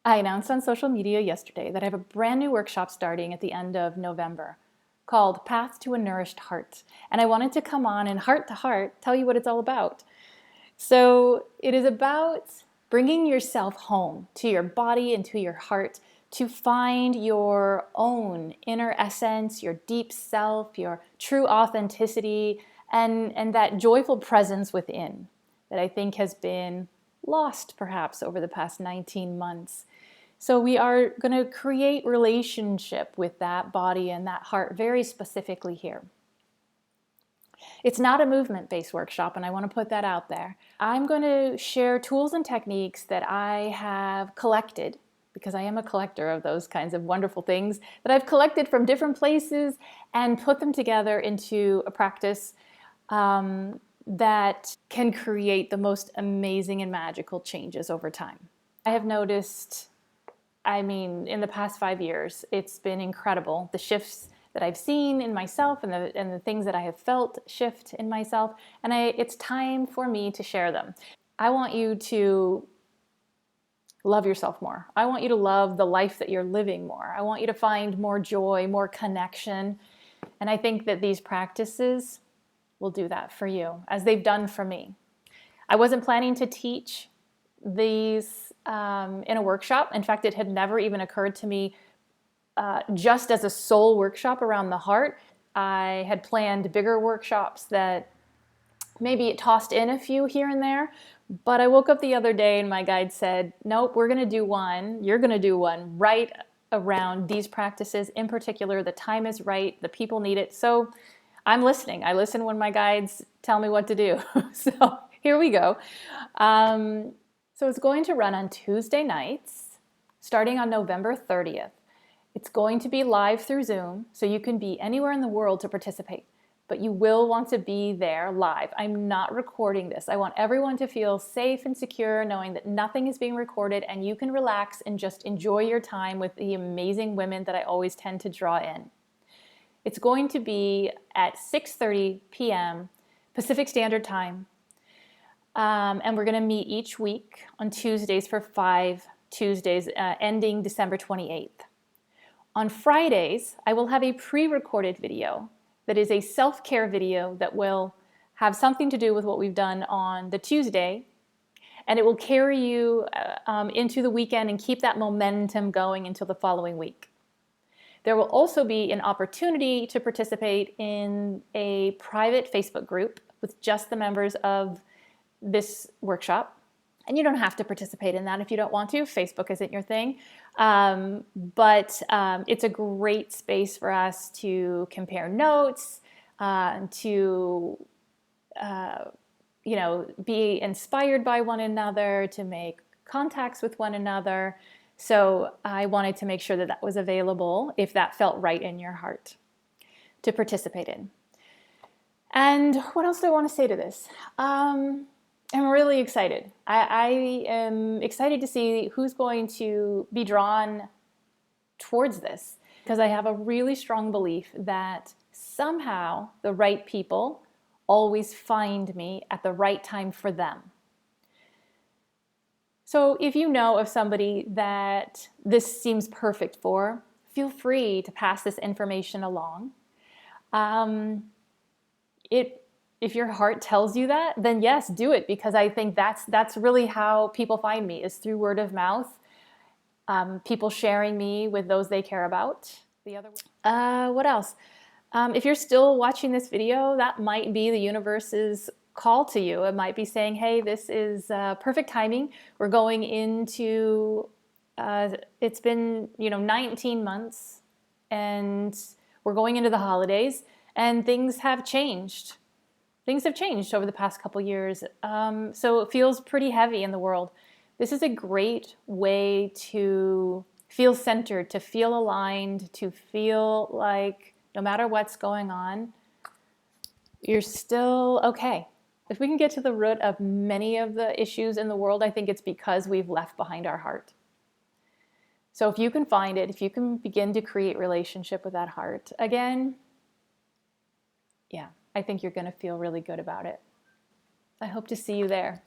I announced on social media yesterday that I have a brand new workshop starting at the end of November called Path to a Nourished Heart. And I wanted to come on and heart to heart tell you what it's all about. So it is about bringing yourself home to your body and to your heart to find your own inner essence, your deep self, your true authenticity, and that joyful presence within that I think has been lost perhaps over the past 19 months. So we are going to create relationship with that body and that heart very specifically here. It's not a movement-based workshop, and I want to put that out there. I'm going to share tools and techniques that I have collected, because I am a collector of those kinds of wonderful things that I've collected from different places and put them together into a practice that can create the most amazing and magical changes over time. I have noticed, in the past 5 years, it's been incredible, the shifts that I've seen in myself and the things that I have felt shift in myself, and it's time for me to share them. I want you to love yourself more. I want you to love the life that you're living more. I want you to find more joy, more connection, and I think that these practices will do that for you, as they've done for me. I wasn't planning to teach these in a workshop. In fact, it had never even occurred to me just as a sole workshop around the heart. I had planned bigger workshops that maybe it tossed in a few here and there, but I woke up the other day and my guide said, nope, we're going to do one, you're going to do one right around these practices. In particular, the time is right, the people need it. So I'm listening. I listen when my guides tell me what to do. So here we go. So it's going to run on Tuesday nights, starting on November 30th. It's going to be live through Zoom, so you can be anywhere in the world to participate, but you will want to be there live. I'm not recording this. I want everyone to feel safe and secure, knowing that nothing is being recorded and you can relax and just enjoy your time with the amazing women that I always tend to draw in. It's going to be at 6:30 p.m. Pacific Standard Time, and we're going to meet each week on Tuesdays for 5 Tuesdays, ending December 28th. On Fridays, I will have a pre-recorded video that is a self-care video that will have something to do with what we've done on the Tuesday, and it will carry you into the weekend and keep that momentum going until the following week. There will also be an opportunity to participate in a private Facebook group with just the members of this workshop. And you don't have to participate in that if you don't want to. Facebook isn't your thing. But it's a great space for us to compare notes, to be inspired by one another, to make contacts with one another. So I wanted to make sure that that was available if that felt right in your heart to participate in. And what else do I want to say to this? I'm really excited. I am excited to see who's going to be drawn towards this, because I have a really strong belief that somehow the right people always find me at the right time for them. So if you know of somebody that this seems perfect for, feel free to pass this information along. If your heart tells you that, then yes, do it, because I think that's really how people find me, is through word of mouth, people sharing me with those they care about. What else? If you're still watching this video, that might be the universe's call to you. It might be saying, hey, this is perfect timing. We're going into, it's been 19 months and we're going into the holidays and things have changed. Things have changed over the past couple years. So it feels pretty heavy in the world. This is a great way to feel centered, to feel aligned, to feel like no matter what's going on, you're still okay. If we can get to the root of many of the issues in the world, I think it's because we've left behind our heart. So if you can find it, if you can begin to create relationship with that heart again, yeah, I think you're going to feel really good about it. I hope to see you there.